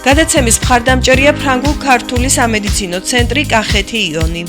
გადაცემის მხარდამჭერია ფრანგულ-ქართული სამედიცინო ცენტრი კახეთი იონი.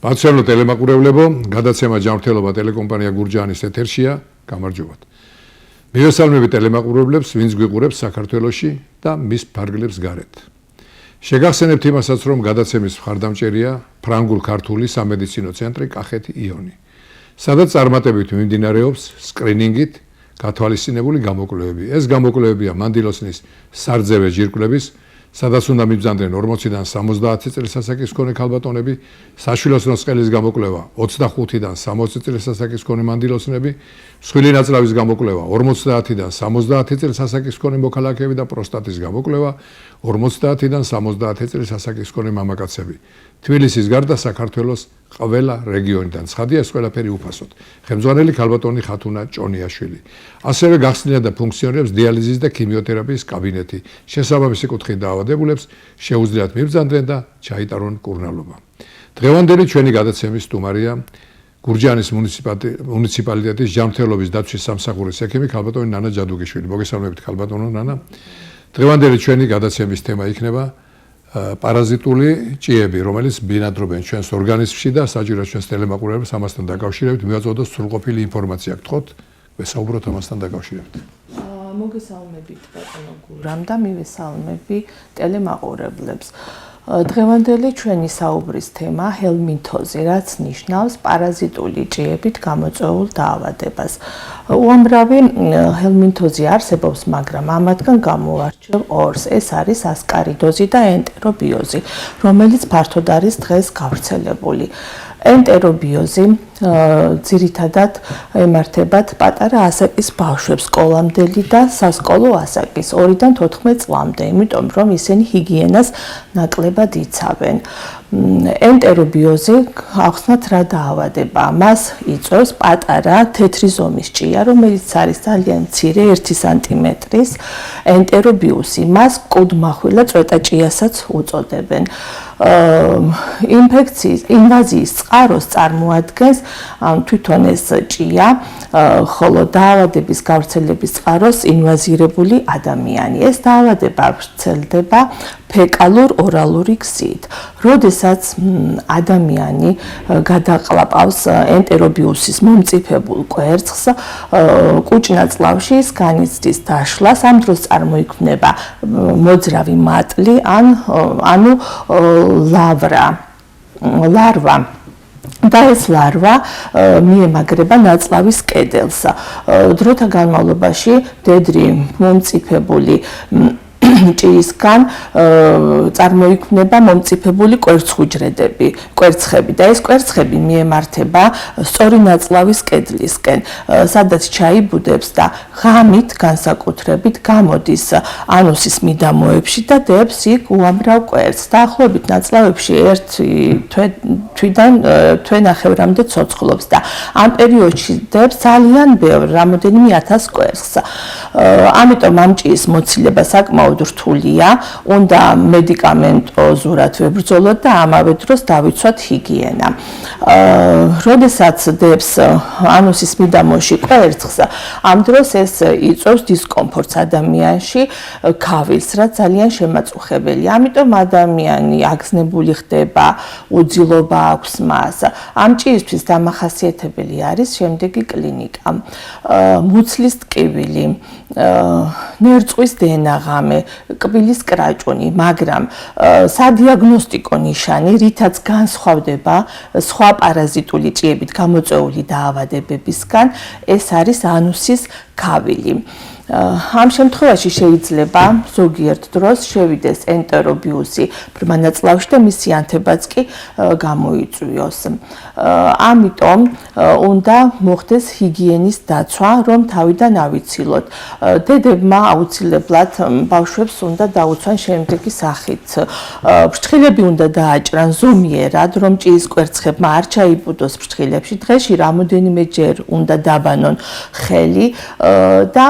Მაცემლო ტელემაყურებლებო, გადაცემა ჯანმრთელობა ტელეკომპანია გურჯაანის ეთერშია, გამარჯობათ. მივესალმებით ტელემაყურებლებს, ვინც გვიყურებს საქართველოში და მის ფარგლებს გარეთ. შეგახსენებთ იმასაც, რომ გადაცემის მხარდამჭერია ფრანგულ-ქართული სამედიცინო ცენტრი კახეთი იონი, სადაც წარმატებით მიმდინარეობს სკრინინგით გათვალისწინებული გამოკვლევები. ეს გამოკვლევებია მანდილოსნის სარძევე ჯირკვლების, სადაც უნდა მიბრძანდნენ 40-დან 70 წლის ასაკის მქონე ქალბატონები, საშვილოსნო სყელის გამოკვლევა 25-დან 60 წლის ასაკის მქონე მანდილოსნები, მსხვილი ნაწლავის გამოკვლევა 50-დან 70 წლის ასაკის მქონე მოქალაქეები და პროსტატის გამოკვლევა 50-დან 70 წლის ასაკის მქონე მამაკაცები. თბილისის გარდა საქართველოს ყველა რეგიონიდან. ცხადია, ეს ყველაფერი უფასოდ. ხელმძღვანელი ქალბატონი ხათუნა ჭონიაშვილი. ასევე გახსნილია და ფუნქციონირებს დიალიზის და ქიმიოთერაპიის კაბინეტი. შესაბამისი კუთხით დაავადებულებს შეუძლიათ მიბრძანდნენ და ჩაიტარონ კურნალობა. დღევანდელი ჩვენი გადაცემის სტუმარია გურჯაანის მუნიციპალიტეტის ჯანმრთელობის დაცვის სამსახურის ექიმი ქალბატონი ნანა ჯადუგიშვილი. მოგესალმებით ქალბატონო ნანა. დღევანდელი ჩვენი გადაცემის თემა იქნება პარაზიტული ჭიები, რომელიც ბინადრობენ ჩვენს ორგანიზმში და საჭიროა ჩვენს ტელემაყურებლებს ამასთან დაკავშირებით მივაწოდოს სრულყოფილი ინფორმაცია გთხოვთ, ვესაუბროთ ამასთან დაკავშირებით. მოგესალმებით ბატონო გურამ და მივესალმები ტელემაყურებლებს. დღევანდელი ჩვენი საუბრის თემა ჰელმინთოზი, რაც ნიშნავს პარაზიტული ჭიებით გამოწვეულ დაავადებას. უამრავი ჰელმინთოზი არსებობს, მაგრამ ამათგან გამოვარჩევ ორს. ეს არის ასკარიდოზი და ენტერობიოზი, რომელიც ფართოდ არის დღეს გავრცელებული. ენტერობიოზი ძირითადად ემართებათ პატარა ასაკის ბავშვებს, სკოლამდელი და სასკოლო ასაკის 2-დან 14 წლამდე, იმიტომ რომ ისინი ჰიგიენას ნაკლებად იცავენ. ენტერობიოზი ახსნათ რა დაავადება? მას იწვევს პატარა თეთრი ზომის ჭია, რომელიც არის ძალიან მცირე 1 სანტიმეტრის ენტერობიუსი. მას კუდმახვილა წვეტა ჭიასაც უწოდებენ. ინვაზიის წყაროს წარმოადგენს თვითონ ეს ჭია, ხოლო დაავადების გავრცელების წყაროს ინვაზირებული ადამიანი. ეს დაავადება ვრცელდება ფეკალურ-ორალური გზით. როდესაც ადამიანი გადაყლაპავს ენტერობიუსის მომწიფებულ კვერცხს, კუჭ-ნაწლავში ის განიცდის დაშლას, ამ დროს წარმოიქმნება მოძრავი მატლი ანუ ლარვა. და ეს ლარვა მიემაგრება ნაწლავის კედელს. დროთა განმავლობაში დედრი მომწიფებული ჭიისგან წარმოიქმნება მომწიფებული კვერცხები და ეს კვერცხები მიემართება სწორი ნაწლავის კედლისკენ, სადაც ჩაიბუდებს და ღამით განსაკუთრებით გამოდის ანუსის მიდამოებში და დებს იქ უამრავ კვერცხს. დაახლოებით ნაწლავებში 1 თვიდან თვენახევრამდე ცოცხლობს და ამ პერიოდში დებს ძალიან ბევრ, რამოდენიმე 1000 კვერცხს. ამიტომ ამ ჭიის მოცილება საკმაოდ რთულია, უნდა მედიკამენტოზურად ვებრძოლოთ და ამავე დროს დავიცვათ ჰიგიენა. როდესაც დებს ანუსის მიდამოში კვერცხს, ამ დროს ეს იწვევს დისკომფორტს ადამიანში, ქავილს, რაც ძალიან შემაწუხებელია. ამიტომ ადამიანი აგზნებული ხდება, უძილობა აქვს მას. ამ ჭიისთვის დამახასიათებელი არის შემდეგი კლინიკა: მუცლის ტკივილი, ნერწყვის დენაღამე, კბილის კრაჭუნი, მაგრამ სადიაგნოსტიკო ნიშანი, რითაც განსხვავდება სხვა პარაზიტული ჭიებით გამოწვეული დაავადებებისგან, ეს არის ანუსის ქავილი. ამ შემთხვევაში შეიძლება ზოგიერთ დროს შევიდეს ენტერობიუსი ბრმანაწლავში და მისი ანთებაც კი გამოიწვიოს. ამიტომ უნდა მოხდეს ჰიგიენის დაცვა, რომ თავიდან ავიცილოთ. დედებმა აუცილებლად ბავშვებს უნდა დაუცვან შემდეგი სახით. ფრჩხილები უნდა დააჭრან ზომიერად, რომ ჭიის კვერცხებმა არ ჩაიბუდოს ფრჩხილებში. დღეში რამოდენიმეჯერ უნდა დაბანონ ხელი და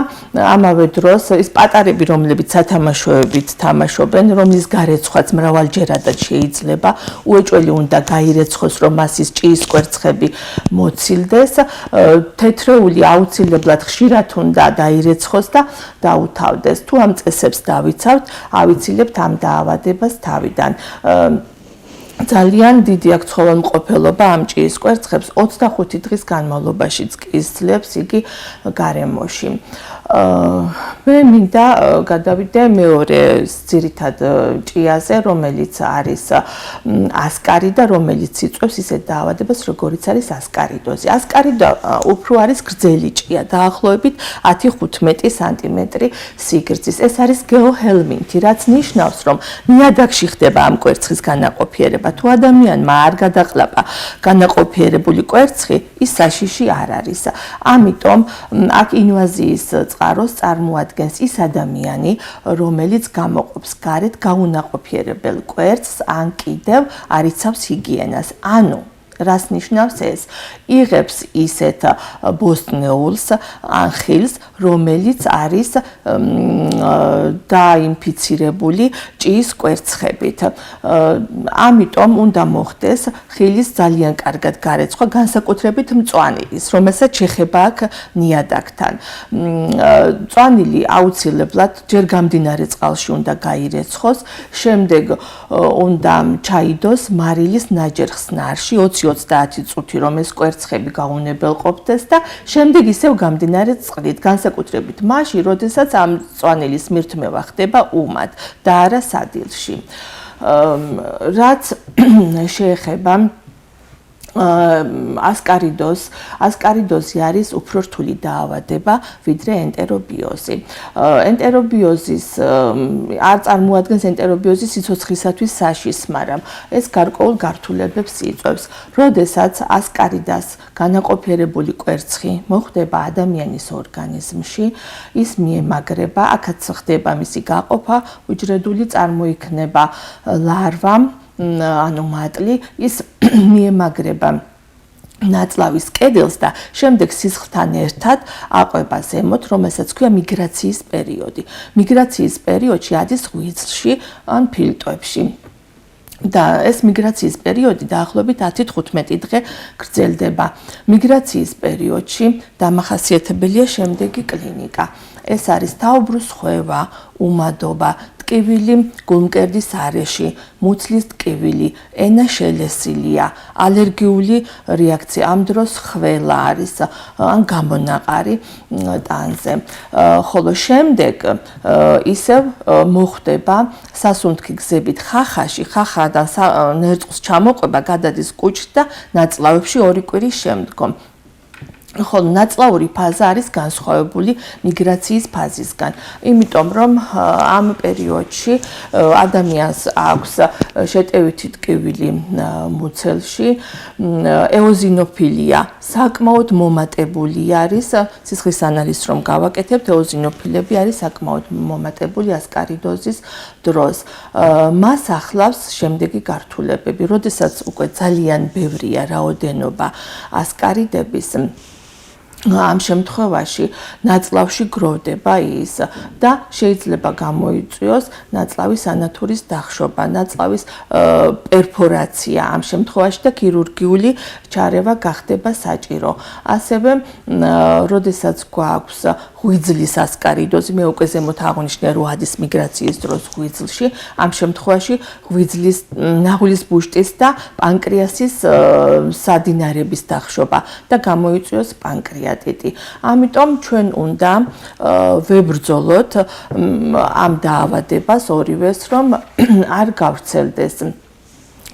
ამავე დროს ის პატარები, რომლებიც სათამაშოებით თამაშობენ, რომლის გარეცხაც მრავალჯერადად შეიძლება, უეჭველი უნდა გაირეცხოს, რომ მას ის ჭიის კვერცხები მოცილდეს. თეთრეული აუცილებლად ხშირად უნდა დაირეცხოს და დაუთავდეს. თუ ამ წესებს დავიცავთ, ავიცილებთ ამ დაავადებას თავიდან. ძალიან დიდი აქვს ცხოველმყოფელობა ამ ჭიის კვერცხებს 25 დღის განმავლობაშიც კი ძლებს იგი გარემოში. მე მინდა გადავიდე მეორე ძირითად ჭიაზე, რომელიც არის ასკარი და რომელიც იწვევს ისეთ დაავადებას, როგორიც არის ასკარიდოზი. ასკარიდო უფრო არის გრძელი ჭია, დაახლოებით 10-15 სანტიმეტრი სიგრძის. ეს არის გეოჰელმინთი, რაც ნიშნავს, რომ ნიადაგში ხდება ამ კვერცხის განაყოფიერება. თუ ადამიანმა არ გადაყლაპა განაყოფიერებული კვერცხი, ის საშიში არ არის. ამიტომ აქ ინვაზიის წყაროს წარმოადგენს ის ადამიანი, რომელიც გამოყოფს გარეთ გაუნაყოფიერებელ კვერცხს, ან კიდევ არ იცავს ჰიგიენას. ანუ რას ნიშნავს ეს? იღებს ისეთ ბოსტნეულს ან ხილს, რომელიც არის დაინფიცირებული ჭიის კვერცხებით. ამიტომ უნდა მოხდეს ხილის ძალიან კარგად გარეცხვა, განსაკუთრებით მწვანილის, რომელსაც შეხება აქვს ნიადაგთან. მწვანილი აუცილებლად ჯერ გამდინარე წყალში უნდა გაირეცხოს, შემდეგ უნდა ჩაიდოს მარილის ნაჯერ ხსნარში 20-30 წუთი, რომ ეს კვერცხები გაუნებელყოფდეს და შემდეგ ისევ გამდინარე წყლით, განსაკუთრებით მაშინ, როდესაც ამ მწვანილის მირთმევა ხდება უმად და არა სადილში. რაც შეეხება ასკარიდოზი არის უფრო რთული დაავადება, ვიდრე ენტერობიოზი. ენტერობიოზის არ წარმოადგენს ენტერობიოზის სიცოცხლისათვის საშიშს, მაგრამ ეს გარკვეულ გართულებებს იწვევს. როდესაც ასკარიდას განაყოფიერებული კვერცხი მოხვდება ადამიანის ორგანიზმში, ის მიემაგრება, აქაც ხდება მისი გაყოფა, უჯრედული წარმოიქმნება ლარვა, ანუ მატლი, ის მიემაგრება ნაწლავის კედელს და შემდეგ სისხლთან ერთად აყვება ზემოთ, რომელსაც ქვია მიგრაციის პერიოდი. მიგრაციის პერიოდში ადის ღვიძლში ან ფილტვებში. და ეს მიგრაციის პერიოდი დაახლოებით 10-15 დღე გრძელდება. მიგრაციის პერიოდში დამახასიათებელია შემდეგი კლინიკა. ეს არის თაუბრუს ხვევა, უმადობა, ტკივილი გულმკერდის არეში, მუცლის ტკივილი, ენა შელესილია, ალერგიული რეაქცია, ამ დროს ხველა არის ან გამონაყარი ტანზე. ხოლო შემდეგ ისევ მოხდება სასუნთქი გზებით ხახაში, ხახადან ნერწყვის ჩამოყვება გადადის კუჭით და ნაწლავებში 2 კვირის შემდგომ. ხოლო ნაწლავური ფაზა არის განსხვავებული მიგრაციის ფაზისგან, იმიტომ რომ ამ პერიოდში ადამიანს აქვს შეტევითი ტკივილი მუცელში, ეოზინოფილია საკმაოდ მომატებული არის, სისხლის ანალიზს რომ გავაკეთებთ, ეოზინოფილები არის საკმაოდ მომატებული ასკარიდოზის დროს. მას ახლავს შემდეგი გართულებები, როდესაც უკვე ძალიან ბევრია რაოდენობა ასკარიდების, ამ შემთხვევაში ნაწლავში გროვდება ის და შეიძლება გამოიწვიოს ნაწლავის ანათურის დახშობა, ნაწლავის პერფორაცია ამ შემთხვევაში და ქირურგიული ჩარევა გახდება საჭირო. ასევე, როდესაც გვაქვს ღვიძლის ასკარიდოზი, მე უკვე ზემოთ აღვნიშნე, რომ ადის მიგრაციის დროს ღვიძლში, ამ შემთხვევაში ღვიძლის ნაღვლის ბუშტის და პანკრეასის სადინარების დახშობა და გამოიწვიოს პანკრეა. ჰეპატიტი. ამიტომ ჩვენ უნდა ვებრძოლოთ ამ დაავადებას ორივეს, რომ არ გავრცელდეს.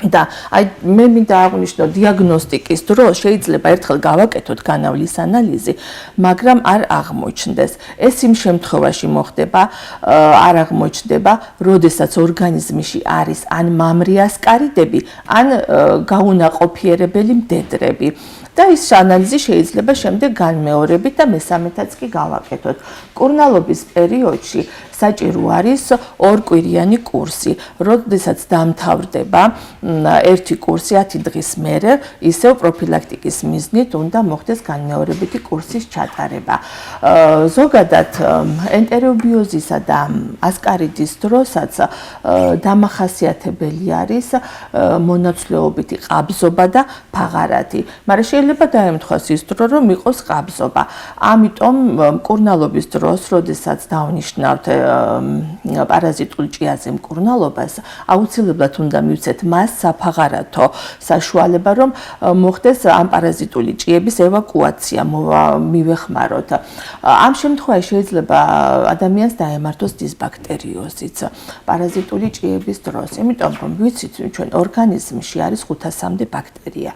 და აი მე მინდა აღვნიშნო დიაგნოსტიკის დროს შეიძლება ერთხელ გავაკეთოთ განავლის ანალიზი, მაგრამ არ აღმოჩნდეს. ეს იმ შემთხვევაში მოხდება, არ აღმოჩნდება, როდესაც ორგანიზმში არის ან მამრი ასკარიდები, ან გაუნაყოფიერებელი მდედრები. და ის ანალიზი შეიძლება შემდეგ განმეორებით და მესამეთაც კი გავაკეთოთ. კურნალობის პერიოდში საჭირო არის ორკვირიანი კურსი. როდესაც დამთავრდება ერთი კურსი 10 დღის მერე, ისევ პროფილაქტიკის მიზნით უნდა მოხდეს განმეორებითი კურსის ჩატარება. ზოგადად ენტერობიოზისა და ასკარიდის დროსაც დამახასიათებელი არის მონაცვლეობითი ყაბზობა და ფაღარათი. მაგრამ შეიძლება დაემთხვას ის დრო, რომ იყოს ყაბზობა. ამიტომ მკურნალობის დროს, როდესაც დავნიშნავთ პარაზიტულ ჭიაზე მკურნალობას, აუცილებლად უნდა მივცეთ მას საფაღარათო საშუალება, რომ მოხდეს ამ პარაზიტული ჭიების ევაკუაცია, მივეხმაროთ. ამ შემთხვევაში შეიძლება ადამიანს დაემართოს დისბაქტერიოზიც პარაზიტული ჭიების დროს, იმიტომ რომ ვიცით ჩვენ ორგანიზმში არის 500-მდე ბაქტერია.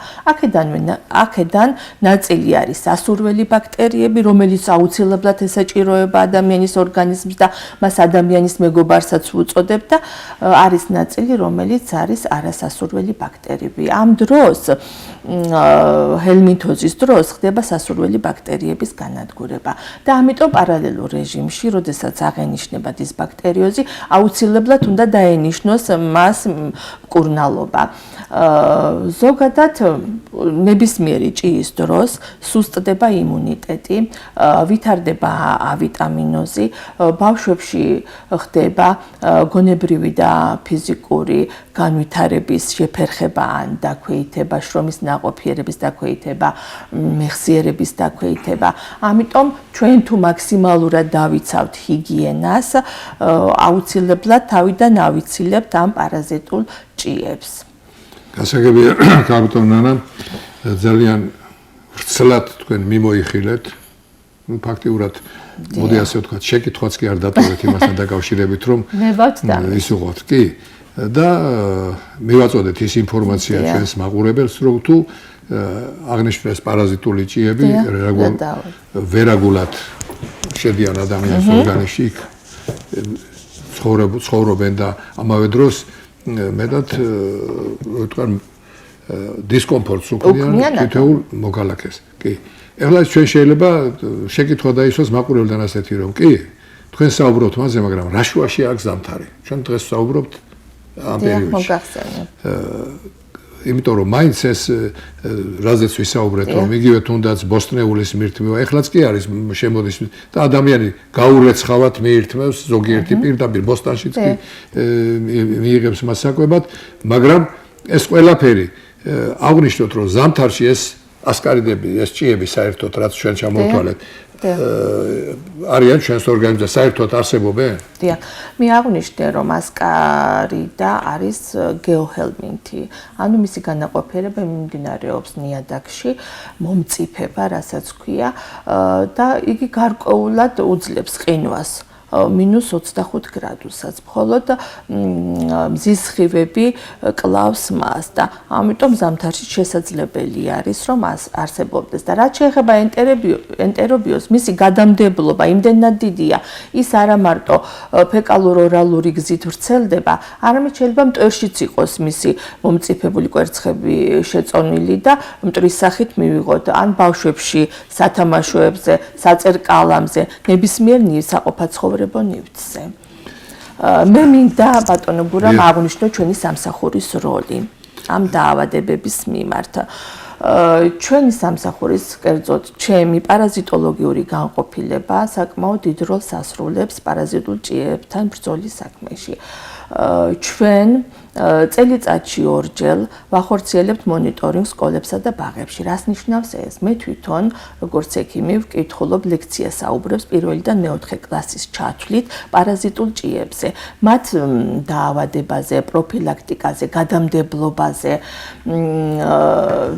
აქედან ნაწილი არის სასურველი ბაქტერიები, რომელიც აუცილებლად ესაჭიროება ადამიანის ორგანიზმს და მას ადამიანის მეგობარსაც უწოდებთ და არის ნაწილი, რომელიც არის არასასურველი ბაქტერიები. ამ დროს ჰელმინთოზის დროს ხდება სასურველი ბაქტერიების განადგურება და ამიტომ პარალელურ რეჟიმში, როდესაც აღენიშნება დისბაქტერიოზი, აუცილებლად უნდა დაენიშნოს მას მკურნალობა. ზოგადად ნებისმიერი ჭიის დროს სუსტდება იმუნიტეტი, ვითარდება ავიტამინოზი, ბავშვებში ხდება გონებრივი და ფიზიკური განვითარების შეფერხება ან დაქვეითება, შრომის ნაყოფიერების დაქვეითება, მეხსიერების დაქვეითება. ამიტომ ჩვენ თუ მაქსიმალურად დავიცავთ ჰიგიენას, აუცილებლად თავიდან ავიცილებთ ამ პარაზიტულ ჭიებს. გასაგებია, კაპიტან ნანა, ძალიან ვრცლად თქვენ მიმოიხილეთ. ფაქტიურად მოდი ასე ვთქვათ, შეკითხვაც კი არ დატოვეთ იმასთან დაკავშირებით, რომ მე ვაცდამ ის უყოთ, კი. და მივაწოდეთ ის ინფორმაცია ჩვენს მაყურებელს, რომ თუ აღნიშნეს პარაზიტული ჭიები ვერაგულად შედიან ადამიანის ორგანიზმში, ცხოვრობენ და ამავე დროს მეტად ვთქვათ დისკომფორტს უქმნიან თითოეულ მოქალაქეს. კი. ეხლა ჩვენ შეიძლება შეკითხვა დაისვას მაყურებელთან ასეთი რომ კი, თქვენ საუბრობთ მასზე, მაგრამ რა შუაში აქვს ზამთარი? ჩვენ დღეს საუბრობთ ამ პერიოდში. იმიტომ რომ მაინც ეს რაზეც ვისაუბრეთ, რომ იგივე თუნდაც ბოსტნეულის მირთმევა, ეხლაც კი არის შემოდის და ადამიანი გაურეცხავად მიირთმევს ზოგიერთი პირდაპირ ბოსტანშიც კი მიიღებს მას საკვებად, მაგრამ ეს ყველაფერი აღნიშნოთ, რომ ზამთარში ეს ასკარიდები, ეს ჭიები საერთოდ რაც ჩვენ ჩამოვთვალეთ, არიან ჩვენს ორგანიზმზე საერთოდ არსებობენ? დიახ, მე აღვნიშნე, რომ ასკარიდა არის გეოჰელმინთი. ანუ მისი განაყოფიერება მიმდინარეობს ნიადაგში, მომწიფება, რასაც ქვია, და იგი გარკვეულად უძლებს ყინვას. -25 გრადუსაც, მხოლოდ მზის სხივები კლავს მას და ამიტომ ზამთარში შესაძლებელი არის, რომ არსებობდეს. და რაც შეეხება ენტერობიოზს, მისი გადამდებლობა იმდენად დიდია, ის არა მარტო ფეკალურ-ორალური გზით ვრცელდება, არამედ შეიძლება მტვერშიც იყოს მისი მომწიფებული კვერცხები შეწონილი და მტვრის სახით მივიღოთ ან ბავშვებში, სათამაშოებზე, საწერკალამზე, ნებისმიერ საყოფაცხოვრებო ნივთზე. მე მინდა ბატონო გურამ აღვნიშნო ჩვენი სამსახურის როლი ამ დაავადებების მიმართ. ჩვენი სამსახურის, კერძოდ ჩემი პარაზიტოლოგიური განყოფილება საკმაოდ დიდ როლს ასრულებს პარაზიტულ ჭიებთან ბრძოლის საქმეში. ჩვენ წელიწადში ორჯერ ვახორციელებთ მონიტორინგს სკოლებსა და ბაღებში. რას ნიშნავს ეს? მე თვითონ როგორც ექიმი ვკითხულობ ლექციას საუბრებს პირველიდან მეოთხე კლასის ჩათვლით პარაზიტულ ჭიებზე, მათ დაავადებაზე, პროფილაქტიკაზე, გადამდებლობაზე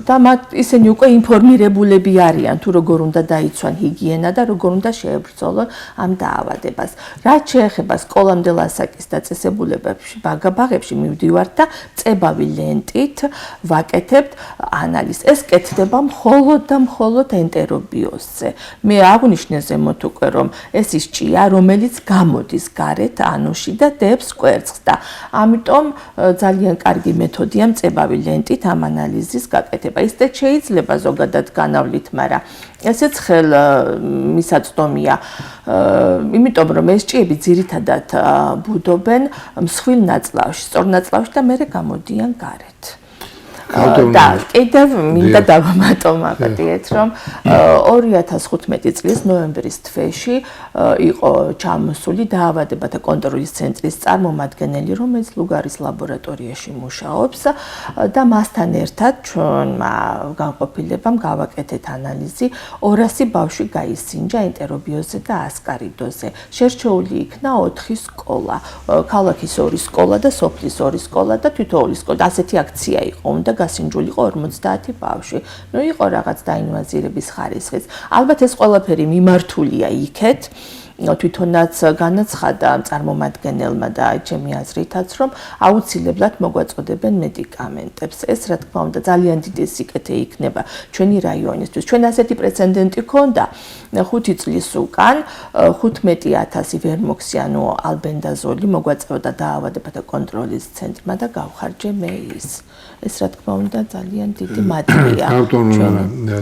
და მათ ისინი უკვე ინფორმირებულები არიან თუ როგორ უნდა დაიცვან ჰიგიენა და როგორ უნდა შეებრძოლონ ამ დაავადებას. რაც შეეხება სკოლამდელ ასაკის დაწესებულებებში, ბაღებში მივდივართ და წებავი ლენტით ვაკეთებთ ანალიზს. ეს კეთდება მხოლოდ და მხოლოდ ენტერობიოზზე. მე აღვნიშნე ზემოთ უკვე რომ ეს ის ჭია, რომელიც გამოდის გარეთ ანუში და დებს კვერცხს და ამიტომ ძალიან კარგი მეთოდია წებავი ლენტით ამ ანალიზის გაკეთება. ისეთ შეიძლება ზოგადად განავლით, მაგრამ ესეც ხელმისაწვდომია. იმიტომ რომ ეს ჭიები ძირითადად ბუდობენ მსხვილ ნაწლავში, სწორ ნაწლავში და მერე გამოდიან გარეთ. და კიდევ მინდა დავამატოთ, რომ 2015 წლის ნოემბრის თვეში იყო ჩამოსული დაავადებათა კონტროლის ცენტრის წარმომადგენელი, რომელიც ლუგარის ლაბორატორიაში მუშაობს და მასთან ერთად ჩვენმა განყოფილებამ გავაკეთეთ ანალიზი 200 ბავშვი გაისინჯა ენტერობიოზზე და ასკარიდოზე. შერჩეული იქნა 4 სკოლა, ქალაქის 2 სკოლა და სოფლის 2 სკოლა და თითოეული სკოლა. ასეთი აქცია იყო, უნდა გასინჯული იყო 50 ბავშვი. ნუ იყო რაღაც დაინვაზირების ხარისხიც. ალბათ ეს ყველაფერი მიმართულია იქეთ. თვითონაც განაცხადა წარმომადგენელმა და ჩემი აზრითაც, რომ აუცილებლად მოგვაწოდებენ მედიკამენტებს. ეს რა თქმა უნდა ძალიან დიდი სიკეთე იქნება ჩვენი რაიონისთვის. ჩვენ ასეთი პრეცედენტი ქონდა 5 წლის უკან 15,000 ვერმოქსიანო ალბენდაზოლი მოგვაწევდა დაავადებათა კონტროლის ცენტრმა და გავხარჯე მე ის. ეს რა თქმა უნდა ძალიან დიდი მადლია.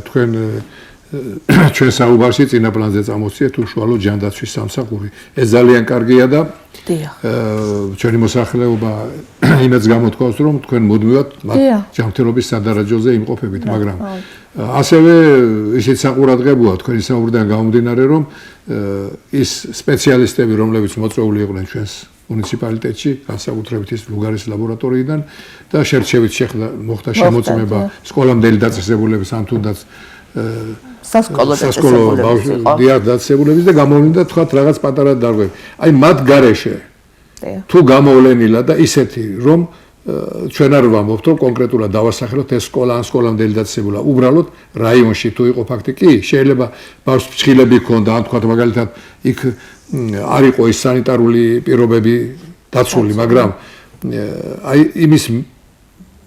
თქვენ ჩვენ საუბარში წინა პლანზე წამოწიეთ უშუალო ჯანდაცვის სამსახური. ეს ძალიან კარგია და ჩვენი მოსახლეობა იმედს გამოთქვავს, რომ თქვენ მუდმივად ჯანმრთელობის სადარაჯოზე იმყოფებით, მაგრამ ასევე ისეთ საყურადღებოა თქვენი საუბრიდან გამომდინარე, რომ ის სპეციალისტები, რომლებიც მოწვეული იყვნენ ჩვენს მუნიციპალიტეტში, განსაკუთრებით ის ლუგარის ლაბორატორიიდან და შერჩევით მოხდა შემოწმება სკოლამდელი დაწესებულების ან თუნდაც სასკოლო დაწესებულების და გამოვლინდა თქვათ რაღაც პატარა დარღვევი. აი მათ გარეშე თუ გამოვლენილა და ისეთი რომ ჩვენ არ ვამბობთ რომ კონკრეტულად დავასახელოთ ეს სკოლა ან სკოლამდელი დაწესებულა, უბრალოდ რაიონში თუ იყო ფაქტი კი შეიძლება ბავშვს ფრჩხილები ჰქონდა, ან თქვათ მაგალითად იქ არ იყო ის სანიტარული პირობები დაცული, მაგრამ აი იმის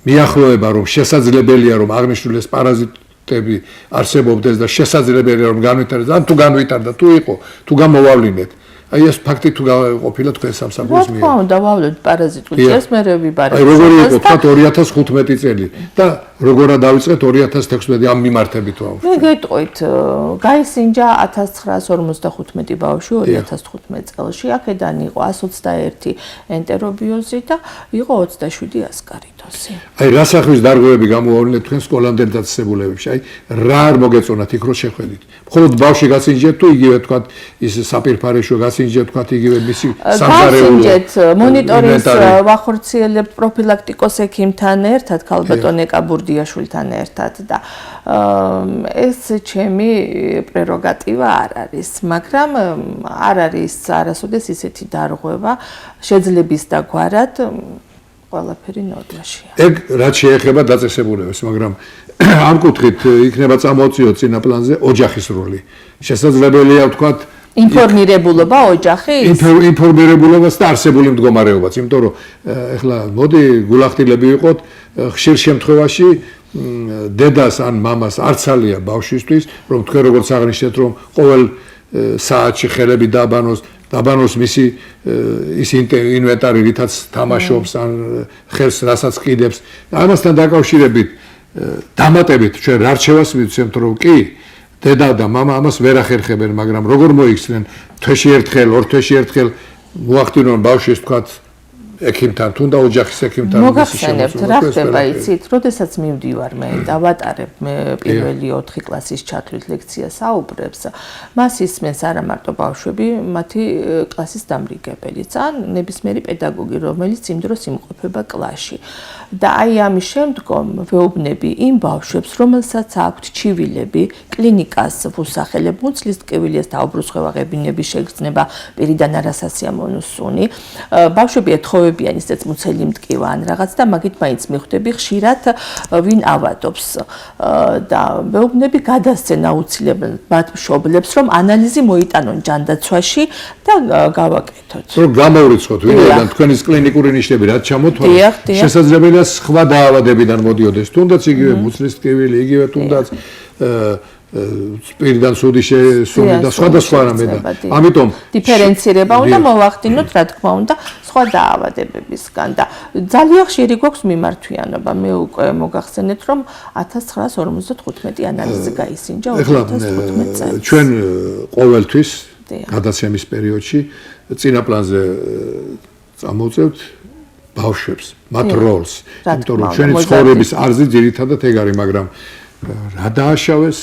მიახლოება რომ შესაძლებელია რომ აღნიშნულ ეს პარაზიტები არსებობდეს და შესაძლებელია რომ განვითარდეს, ან თუ განვითარდა, თუ იყო, თუ გამოვავლინეთ. აი ეს ფაქტი თუ ყოფილა თქვენ სამსახურის მიერ. რა თქმა უნდა, ვავლეთ პარაზიტულ ჭიას, მე ვიბარებ. აი როგორი იყო თქვათ 2015 წელი და როგორად დავიწყეთ 2016 ამ მიმართებით ვაუშვით. მე გეტყვით, გაისინჯა 1955 ბავშვი 2015 წელში, აქედან იყო 121 ენტერობიოზი და იყო 27 ასკარიდოზი. აი რა სახის დარღვევები გამოავლინეთ თქვენ სკოლამდელ დაწესებულებებში? აი რა არ მოგეწონათ იქ რო შეხვედით? მხოლოდ ბავშვი გასინჯეთ თუ იგივე თქვათ ის საპირფარეშო გასინჯეთ თქვათ იგივე მისი სამზარეულო? გასინჯეთ, მონიტორინგს ვახორციელებთ პროფილაქტიკოს ექიმთან ერთად, ქალბატონ ეკაბურდიაშვილთან ერთად და ეს ჩემი პრეროგატივა არ არის, მაგრამ არ არის არასოდეს ისეთი დარღვევა შეძლების დაგვარად ყველაფერი ნორმაშია. ეგ რაც შეეხება დაწესებულებას, მაგრამ ამ კუთხით იქნება წამოწიოთ წინა პლანზე ოჯახის როლი. შესაძლებელია ვთქვათ ინფორმირებულობა ოჯახის? ინფორმირებულობას და არსებული მდგომარეობაც, იმიტომ რომ ეხლა მოდი გულახდილები ვიყოთ, ხშირ შემთხვევაში დედას ან მამას არცალია ბავშვისთვის, რომ თქვენ როგორც აღნიშნეთ, რომ ყოველ საათში ხელები დაბანოს მისი ის ინვენტარი, რითაც თამაშობს ან ხელს რასაც ყიდებს. ამასთან დაკავშირებით დამატებით ჩვენ რა რჩევას მივცემთ, რომ კი დედა და მამა ამას ვერ ახერხებენ, მაგრამ როგორ მოიქცნენ თვეში ერთხელ, ორ თვეში ერთხელ მოახდინონ ბავშვის თქვათ ექიმთან, თუნდა ოჯახის ექიმთან. მოგახსენებთ, რა ხდება იცით, როდესაც მივდივარ მე და ვატარებ მე პირველი 4 კლასის ჩათვლით ლექციას აუბრებს, მას ისმენს არა მარტო ბავშვები, მათი კლასის დამრიგებელიც, ან ნებისმიერი პედაგოგი, რომელიც იმ დროს იმყოფება კლასში. და აი ამის შემდგომ ვეუბნები იმ ბავშვებს, რომელსაც აქვთ ჩივილები, კლინიკას ვუსახელებ, მუცლის ტკივილის დაუბრუცხევაღებინების შეგრძნება, პირიდან არასასიამოვნო სუნი. ბავშვები ეთხოვებიან ისეთ მუცელი მტკივა ან რაღაც და მაგით მაინც მიხვდები ხშირად ვინ ავადობს და ვეუბნები გადასცენ აუცილებლად მათ მშობლებს, რომ ანალიზი მოიტანონ ჯანდაცვაში და გავაკეთოთ. რომ გამოვრიცხოთ ვინაიდან თქვენის კლინიკური ნიშნები რაც ჩამოთვალეთ, შესაძლებელია სხვა დაავადებიდან მოდიოდეს, თუნდაც იგივე მუცლის ტკივილი, იგივე თუნდაც პირიდან სუნი და სხვადასხვა რამე და ამიტომ დიფერენცირება უნდა მოვახდინოთ, რა თქმა უნდა, სხვა დაავადებებისგან და ძალიან ხშირი გვაქვს მიმართვიანობა. მე უკვე მოგახსენეთ, რომ 1955 ანალიზი გაისინჯა 2015 წელს. ჩვენ ყოველთვის გადაცემის პერიოდში წინა პლანზე წამოვწევთ ბავშვებს, მათ როლს, იმიტომ რომ ჩვენი ცხოვრების არზი ძირითადად ეგ არის, მაგრამ რა დააშავეს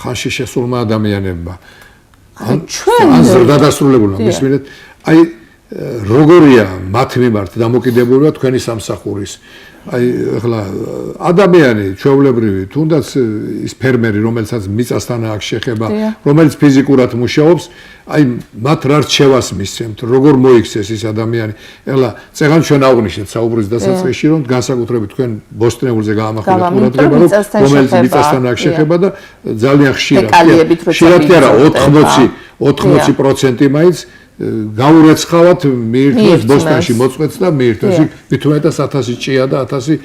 ხანში შესულმა ადამიანებმა. ან ზრდადასრულებულმა, მისმენთ, აი როგორია მათ მიმართ დამოკიდებულება თქვენი სამსახურის. აი ახლა ადამიანი ჩვეულებრივი, თუნდაც ის ფერმერი, რომელსაც მიწასთან აქვს შეხება, რომელიც ფიზიკურად მუშაობს, აი მათ რა რჩევას მისცემთ, როგორ მოიქცეს ის ადამიანი. ეხლა წეგან ჩვენ აღვნიშნეთ საუბრის დასაწყისში, რომ განსაკუთრებით თქვენ ბოსტნეულზე გაამახვილეთ ყურადღება, რომელიც მიწასთან აქვს შეხება და ძალიან ხშირად კი არა 80% მაინც გაურეცხავად მიირთმევს ბოსტანში მოწყვეტს და მიირთმევს. მithumetas 1000 ჭია და 1000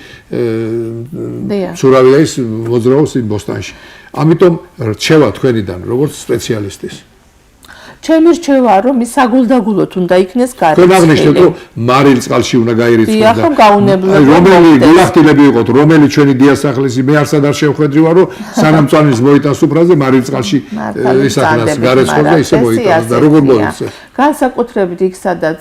ცურავია ის მოძრაობს იმ ბოსტანში. ამიტომ რჩევა თქვენიდან როგორც სპეციალისტის. ჩემი რჩევაა, რომ ის საგულდაგულოდ უნდა იქნეს გარეთ. თქვენ აღნიშნეთ, რომ მარილ წყალში უნდა გაირიცხოს და ახლა გაუნებლებო. რომელი გულახდილები იყოთ, რომელი ჩვენი დიასახლისი, მე არსად არ შევხედრივარ, რომ სანამ წვანის მოიტანს უფრაზე მარილ წყალში ისახნას გარეცხოს და ისე მოიტანს და როგორ მოიცეს. განსაკუთრებით იქ, სადაც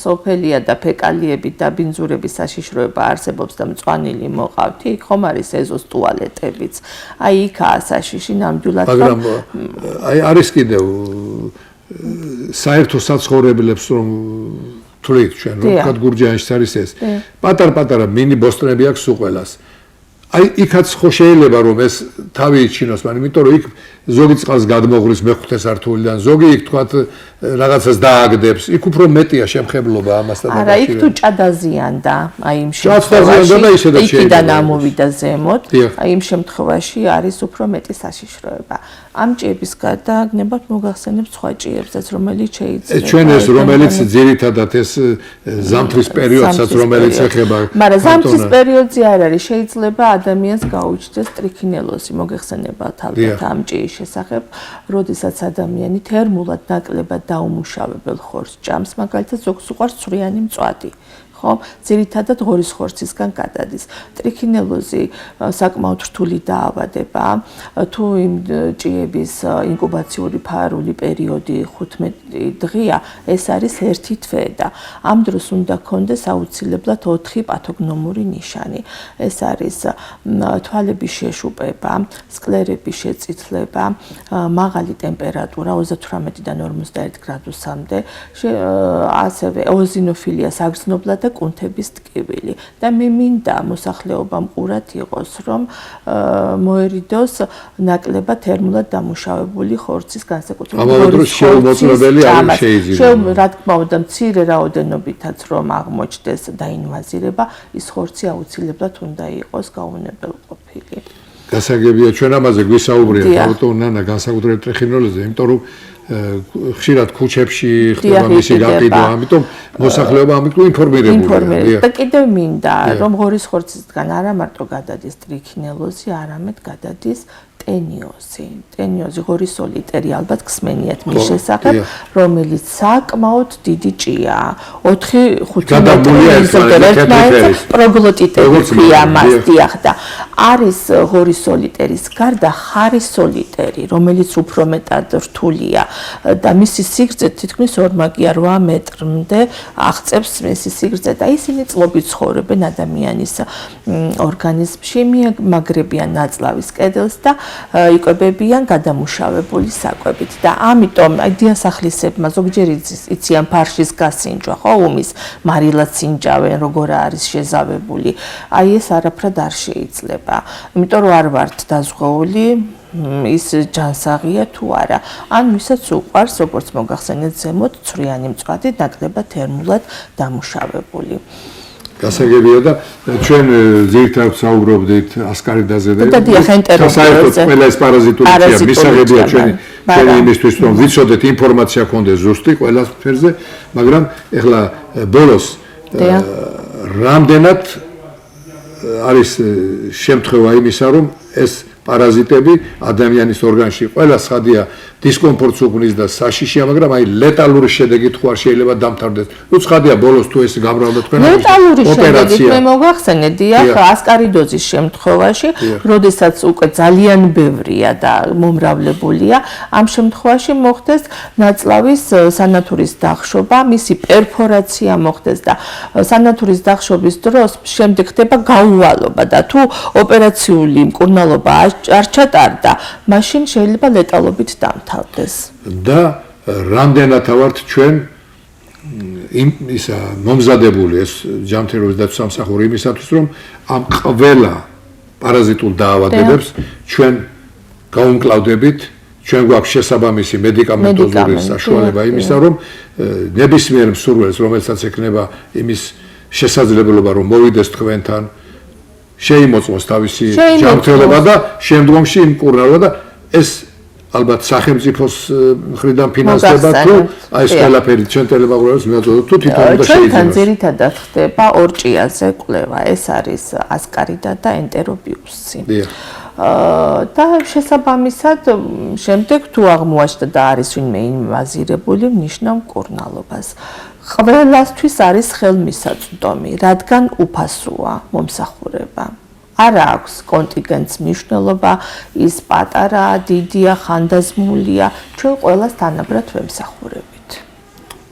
სოფელია და ფეკალიები და ბინძურების საშიშროება არსებობს და მწვანილი მოყავთ, იქ ხომ არის ეზოს ტუალეტებიც. აი იქაა საშიში ნამდვილად. მაგრამ აი არის კიდევ საერთო საცხოვრებლებს რომ თვლით ჩვენ რომ თქვა გურჯაანში არის ეს პატარ-პატარა მინი ბოსტნები აქვს უყველას. აი იქაც ხო შეიძლება რომ ეს თავი იჩინოს, მაგრამ იმიტომ რომ იქ ზოგი წყალს გადმოღრის მეხუთე სართულიდან, ზოგი იქ თქვა რაღაცას დააგდებს, იქ უფრო მეტია შემხებლობა ამასთან დაკავშირებით. არა, იქ თუ ჭადაზიანდა, აი იმ შემთხვევაში იქიდან ამოვიდა ზემოთ, აი იმ შემთხვევაში არის უფრო მეტი საშიშროება. ამ ჭიების გადაგნებათ მოგახსენებთ სხვა ჭიებსაც, რომელიც შეიძლება. ჩვენ ეს რომელიც ძირითადად ეს ზამთრის პერიოდსაც რომელიც ეხება. მაგრამ ზამთრის პერიოდზე არ არის, შეიძლება ადამიანს გაუჩნდეს ტრიქინელოზი, მოგეხსენებათ ალბათ ამ ჭიის შესახებ, როდესაც ადამიანი თერმულად ნაკლებად დაუმუშავებელ ხორცს ჭამს, მაგალითად ზოგს უყვარს ცვრიანი მწვადი. ხო, ძირითადად ღორის ხორცისგან გადადის. ტრიქინელოზი საკმაოდ რთული დაავადება, თუ იმ ჭიების ინკუბაციური ფარული პერიოდი 15 დღეა, ეს არის 1 თვე და ამ დროს უნდა გქონდეს აუცილებლად 4 პათოგნომური ნიშანი. ეს არის თვალების შეშუპება, სკლერების შეწითლება, მაღალი ტემპერატურა 38-დან 41 გრადუსამდე, ასევე ozinofilia საგრძნობლად და კუნთების ტკივილი და მე მინდა მოსახლეობამ ყურად იყოს, რომ მოერიდოს ნაკლებად თერმულად დამუშავებული ხორცის განსაკუთრებით ამავდროულად შეუმოწმებელი არ შეიძლება. რა თქმა უნდა, მცირე რაოდენობითაც რომ აღმოჩნდეს დაინვაზირება, ის ხორცი აუცილებლად უნდა იყოს გაუნებელყოფილი. გასაგებია ჩვენ ამაზე გვისაუბრეთ ავტონანა განსაკუთრებით ტრიქინოლოზე, იმიტომ რომ ხშირად ქუჩებში ხდება მისი გაყიდვა, ამიტომ მოსახლეობა ამიტომ ინფორმირებულია. და კიდევ მინდა რომ ღორის ხორცისგან არა მარტო გადადის ტრიქინელოზი, არამედ გადადის ტენიოზი ღორისოლიტერი ალბათ გსმენიათ მის შესახებ, რომელიც საკმაოდ დიდი ჭიაა. 4-5 მეტრის პროგლოტიტები ქვია მას, დიახ და არის ღორისოლიტერის გარდა ხარისოლიტერი, რომელიც უფრო მეტად რთულია და მისი სიგრძე თითქმის ორმაგია 8 მეტრამდე აღწევს მისი სიგრძე და ისინი წლობით ცხოვრობენ ადამიანის ორგანიზმში, მიემაგრებიან ნაწლავის კედელს და იკვებებიან გადამუშავებული საკვებით და ამიტომ დიასახლისებმა ზოგჯერ იციან ფარშის გასინჯვა, ხო, უმის მარილად სინჯავენ, როგორ არის შეზავებული. აი ეს არაფრად არ შეიძლება. იმიტომ რომ არ ვართ დაზღვეული ის ჯანსაღია თუ არა. ან ვისაც უყვარს, როგორც მოგახსენეთ ზემოთ, ცვრიანი მწვადი ნაკლებად თერმულად დამუშავებული. გასაგებია და ჩვენ ძირითადად საუბრობდით ასკარიდაზე და საერთოდ ყველა ეს პარაზიტული ჭია მისაღებია ჩვენი იმისთვის რომ ვიცოდეთ ინფორმაცია გქონდეს ზუსტი ყველა სფეროზე, მაგრამ ეხლა ბოლოს რამდენად არის შემთხვევა იმისა რომ ეს პარაზიტები ადამიანის ორგანიზმში ყველა ცხადია დისკომფორტს უქმნის და საშიშია, მაგრამ აი ლეტალური შედეგით ხო არ შეიძლება დამთავრდეს. ნუ ცხადია ბოლოს თუ ეს გამრავლდა თქვენ ლეტალური შედეგით მე მოგახსენე დიახ ასკარიდოზის შემთხვევაში, როდესაც უკვე ძალიან ბევრია და მომრავლებულია, ამ შემთხვევაში მოხდეს ნაწლავის სანათურის დახშობა, მისი პერფორაცია მოხდეს და სანათურის დახშობის დროს შემდეგ ხდება გაუვალობა და თუ ოპერაციული მკურნალობა არ ჩატარდა, მაშინ შეიძლება ლეტალობით დამთავრდეს. და რამდენად ვართ ჩვენ ისა მომზადებული ეს ჯანმრთელობის დაცვის სამსახური იმისათვის, რომ ამ ყველა პარაზიტულ დაავადებებს ჩვენ გაუმკლავდებით, ჩვენ გვაქვს შესაბამისი მედიკამენტოზური საშუალება იმისა, რომ ნებისმიერ მსურველს, რომელსაც ექნება იმის შესაძლებლობა, რომ მოვიდეს თქვენთან, შეიმოწმოს თავისი ჯანმრთელობა და შემდგომში იმკურნალობა და ეს ალბათ სახელმწიფოს მხრიდან ფინანსდება თუ აი ეს ყველაფერი ჩვენ ტელემაგრებს მიაწოდოთ თუ თვითონ უნდა შეიძლება. ჩვენთან ძირითადად ხდება ორჭიაზე კვლევა, ეს არის ასკარიდა და ენტერობიუსი. და შესაბამისად შემდეგ თუ აღმოაჩნდა და არის ვინმე ინვაზირებული, ნიშნავ მკურნალობას. ყველასთვის არის ხელმისაწვდომი, რადგან უფასოა მომსახურება. არ აქვს კონტინგენტს მნიშვნელობა, ის პატარაა, დიდია, ხანდაზმულია, ჩვენ ყველას თანაბრად ვემსახურებით.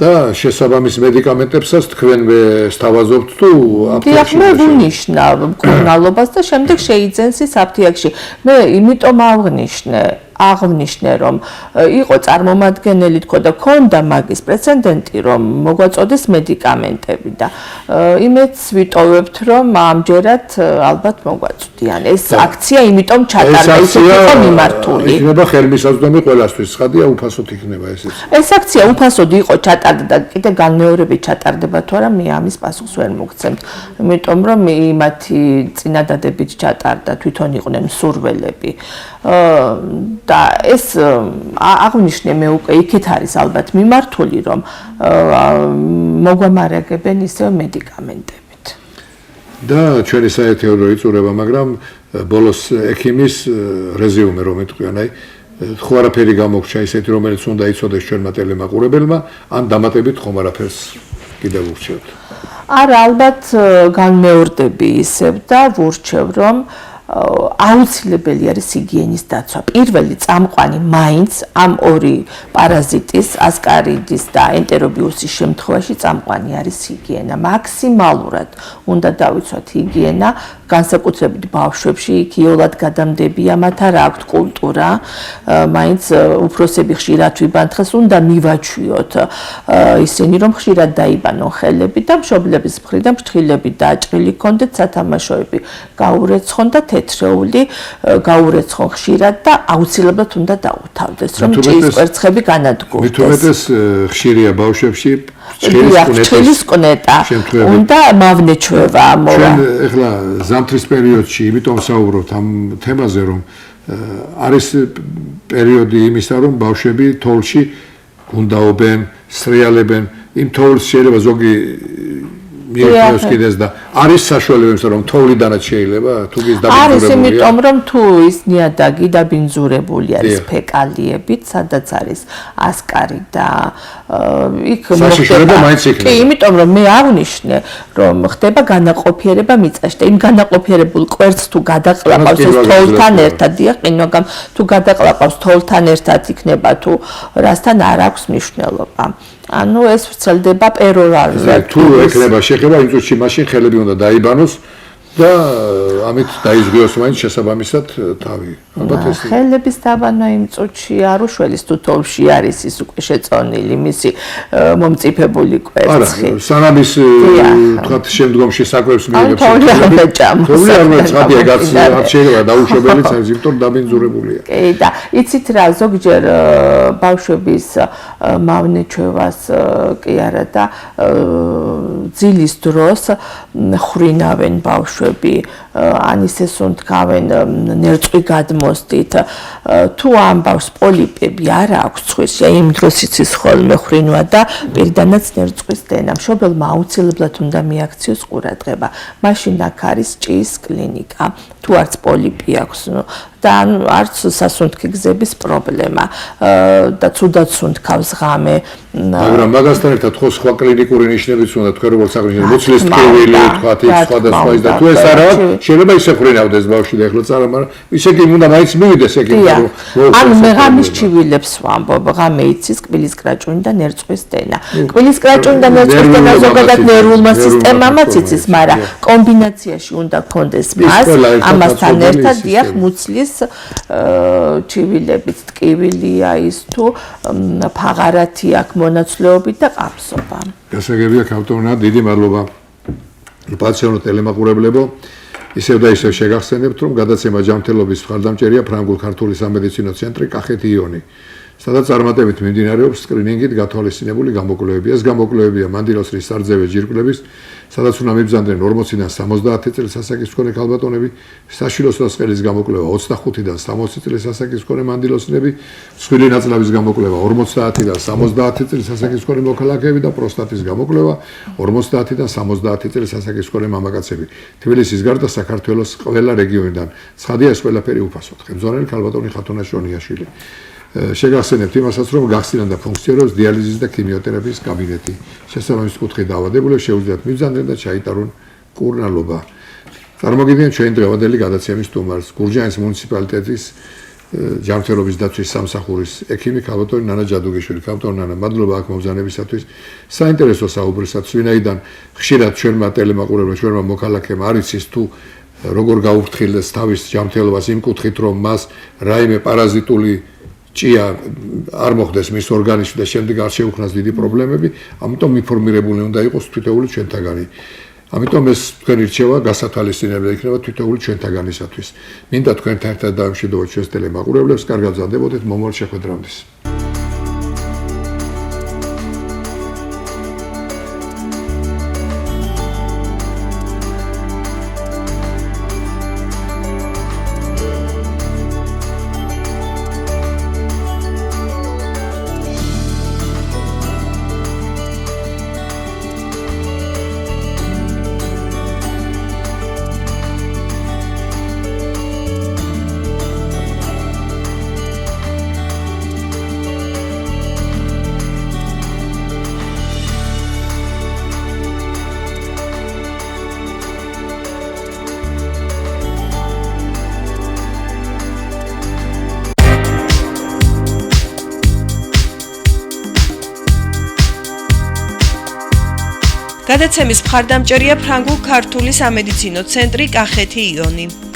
და შესაბამის მედიკამენტებსაც თქვენ სთავაზობთ თუ აფთიაქში? მე ვუნიშნავ მკურნალობას და შემდეგ შეიძენს ის აფთიაქში. მე იმიტომ აღნიშნე რომ იყო წარმომადგენელი თქო და ქონდა მაგის პრეცედენტი რომ მოგვაწოდეს მედიკამენტები და იმედს ვიტოვებთ რომ ამჯერად ალბათ მოგვაწვდიან ეს აქცია იმიტომ ჩატარდა ისეთი იყო მიმართული იქნება ხელმისაწვდომი ყველასთვის ცხადია უფასოდ იქნება ესეც ეს აქცია უფასოდ იყო ჩატარდა და კიდე განმეორებით ჩატარდება თუ არა მე ამის პასუხს ვერ მოგცემთ იმიტომ რომ მათი წინადადებით ჩატარდა თვითონ იყვნენ მსურველები და ეს აღნიშნე მე უკვე იქით არის ალბათ მიმართული რომ მოგვამარაგებენ ისევ მედიკამენტებით. და ჩვენი საეთეო იწურება, მაგრამ ბოლოს ექიმის რეზიუმე რომ ეთქვიან, აი ხო არაფერი გამოგჩა ისეთი რომელიც უნდა იცოდეს ჩვენმა ტელემაყურებელმა, ან დამატებით ხომ არაფერს კიდევ ურჩევთ. არა, ალბათ განმეორდები ისევ და ვურჩევ რომ აუცილებელი არის ჰიგიენის დაცვა. პირველი წამყვანი მაინც ამ ორი პარაზიტის, ასკარიდის და ენტერობიუსის შემთხვევაში წამყვანი არის ჰიგიენა. მაქსიმალურად უნდა დავიცვათ ჰიგიენა, განსაკუთრებით ბავშვებში, იქიოლად გადამდებია, მათ არ აქვთ კულტურა, მაინც უფროსები ხშირად ვიბან დღეს უნდა მივაჩვიოთ ისინი რომ ხშირად დაიბანონ ხელები და მშობლების მხრიდან ფრთხილები დაჭრილი ქონდეთ სათამაშოები, გაურეცხონ და თეთრეული გაურეცხონ ხშირად და აუცილებლად უნდა დაუთავდეს რომ ჭიის კვერცხები განადგურდეს. მithumetes ხშირია ბავშვებში ჭრილის კვნეტა უნდა მავნეჩვევა მოვა. ჩვენ ეხლა ზამთრის პერიოდში იმიტომ საუბრობთ ამ თემაზე რომ არის პერიოდი იმისა რომ ბავშვები თოვლში გუნდაობენ, სრიალებენ, იმ თოვლს შეიძლება ზოგი მიიღოს კიდეს და არის საშუალებები რომ თოვლიდანაც შეიძლება თუ ის დაბინძურებულია. არის, იმიტომ რომ თუ ის ნიადაგი დაბინძურებული არის ფეკალიებით, სადაც არის ასკარი და იქ საშიშრება მაინც იქნება. კი, იმიტომ რომ მე აღვნიშნე, რომ ხდება განაყოფიერება მიწაში და იმ განაყოფიერებულ კვერცხს თუ გადაყლაპავს ეს თოვლთან ერთად, დიახ, ყინვაგამ თუ გადაყლაპავს თოვლთან ერთად იქნება თუ რასთან არ აქვს მნიშვნელობა. ანუ ეს ვრცელდება პერორალურად. თუ ეკნება შეხება იმ წუთში მაშინ ხელები უნდა დაიბანოს და ამით დაიზღიოს მაინც შესაბამისად თავი. ალბათ ეს ხელების დაბანა იმ წუთში არ უშველის თუ თოვლში არის ის უკვე შეწონილი მისი მომწიფებული კვერცხი. არა, სანამ ის თქვათ შემდგომში საკვებს მიიღებს. თოვლი არ დაჭამს. თოვლი არ მოეწყადია გაც შეიძლება დაუშვებელიც არის, იმიტომ დაბინძურებულია. კი და იცით რა ზოგჯერ ბავშვების მავნეჩევას კი არა და ძილის დროს ხრინავენ ბავშვები ან ისე სუნთქავენ ნერწყვი გადმოსდით თუ ამბავს პოლიპები არ აქვს ცხვირში იმ დროს იცის ხოლმე ხრინვა და პირდანაც ნერწყვის დენა მშობელმა აუცილებლად უნდა მიაქციოს ყურადღება მაშინ აქ არის ჭიის კლინიკა თუ არც პოლიპი აქვს და არც სასუნთქი გზების პრობლემა და ცუდად სუნთქავს ღამე მაგრამ მაგასთან ერთად ხო სხვა კლინიკური ნიშნებიც უნდა თქვენ როგორც აღნიშნეთ მუცლის ტკივილი თქვათ იქ სხვადასხვა ის და თუ ეს არა შეიძლება ისე ხრინავდეს ბავშვი და ეხლა წარა მაგრამ ისე კი უნდა მაინც მივიდეს ეგ ანუ მე ღამის ჩივილებს ვამბობ ღამე იცის კბილის კრაჭუნი და ნერწყვის დენა კბილის კრაჭუნი და ნერწყვის დენა ზოგადად ნერვულმა სისტემამაც იცის მაგრამ კომბინაციაში უნდა გქონდეს ამასთან ერთად დიახ მუცლის ჩივილებით ტკივილია ის თუ ფაღარათი აქვს მონაცვლეობით და ყაფსობა. გასაგებია ქავტონა, დიდი მადლობა. პაციენტო ტელემაყურებლებო, ისევ და ისევ შეგახსენებთ, რომ გადაცემა ჯანმრთელობის მხარდამჭერია ფრანგულ-ქართული სამედიცინო ცენტრი კახეთი იონი. სადაც წარმატებით მიმდინარეობს სკრინინგით გათვალისწინებული გამოკვლევები. ეს გამოკვლევებია მანდილოსრის სარძევე ჯირკვლების, სადაც უნდა მიბრძანდნენ 40-დან 70 წლის ასაკის მქონე ქალბატონები, საშვილოსნო სყელის გამოკვლევა 25-დან 60 წლის ასაკის მქონე მანდილოსნები, მსხვილი ნაწლავის გამოკვლევა 50-დან 70 წლის ასაკის მქონე მოქალაქეები და პროსტატის გამოკვლევა 50-დან 70 წლის ასაკის მქონე მამაკაცები. თბილისის გარდა საქართველოს ყველა რეგიონიდან. ცხადია ეს ყველაფერი უფასოდ. ხელმძღვანელი ქალბატონი ხათუნა შონიაშვილი. შეგახსენებთ იმასაც, რომ გახსნიან და ფუნქციონირებს დიალიზის და ქიმიოთერაპიის კაბინეტი. შესაბამის კუთხით დაავადებულებს შეუძლიათ მიბრძანდნენ და ჩაიტარონ კურნალობა. წარმოგიდგენთ ჩვენ დღევანდელი გადაცემის სტუმარს, გურჯაანის მუნიციპალიტეტის ჯანმრთელობის დაცვის სამსახურის ექიმი ქალბატონი ნანა ჯადუგიშვილი. ქალბატონი ნანა, მადლობა აქ მომბრძანებისათვის. საინტერესო საუბრისათვის, ვინაიდან ხშირად ჩვენმა ტელემაყურებელმა, ჩვენმა მოქალაქეებმა არ იცის თუ როგორ გაუფრთხილდეს თავის ჯანმრთელობას იმ კუთხით, რომ მას რაიმე პარაზიტული ჭია არ მოხდეს მის ორგანიზმში და შემდეგ არ შეუქმნას დიდი პრობლემები, ამიტომ ინფორმირებული უნდა იყოს თითოეული ჩვენთაგანი. ამიტომ ეს თქვენი რჩევა გასათვალისწინებელი იქნება თითოეული ჩვენთაგანისათვის. მინდა თქვენთან ერთად დავიმშვიდობოთ ჩვენს ტელემაყურებლებს, კარგად გრძელდებოდეთ მომავალ შეხვედრამდე. გადაცემის მხარდამჭერია ფრანგულ-ქართული სამედიცინო ცენტრი კახეთი იონი.